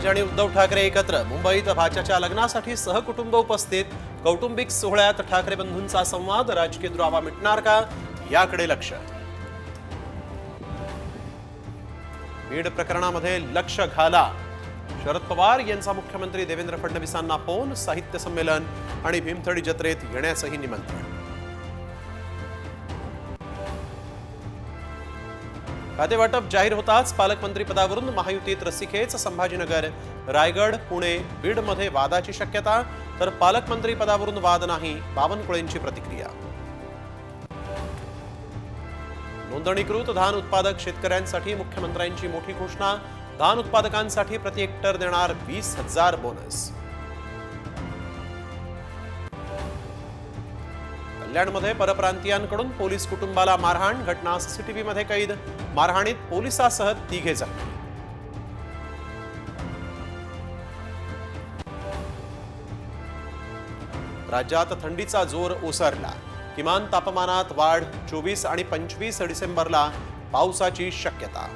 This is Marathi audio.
राज आणि उद्धव ठाकरे एकत्र मुंबईत भाच्याच्या लग्नासाठी सहकुटुंब उपस्थित। कौटुंबिक सोहळ्यात ठाकरे बंधूंचा संवाद। राजकीय दुरावा मिटणार का याकडे लक्ष। बीड प्रकरणामध्ये लक्ष घाला। शरद पवार यांचा मुख्यमंत्री देवेंद्र फडणवीसांना फोन। साहित्य संमेलन आणि भीमथडी जत्रेत येण्याचंही निमंत्रण। खातेवाटप जाहीर होताच पालकमंत्री पदावरून महायुतीत रस्सीखेच। संभाजीनगर, रायगड, पुणे, बीडमध्ये वादाची शक्यता, तर पालकमंत्री पदावरून वाद नाही, बावनकुळेंची प्रतिक्रिया। नोंदणीकृत धान उत्पादक शेतकऱ्यांसाठी मुख्यमंत्र्यांची मोठी घोषणा। धान उत्पादकांसाठी प्रति हेक्टर देणार 20,000 बोनस। कल्याणमध्ये परप्रांतीयांकडून पोलीस कुटुंबाला मारहाण। घटना सीसीटीव्ही मध्ये कैद। मारहाणीत पोलिसासह 3 जखमी। राज्यात थंडीचा जोर ओसरला। किमान तापमानात वाढ। 24 आणि 25 डिसेंबरला पावसाची शक्यता।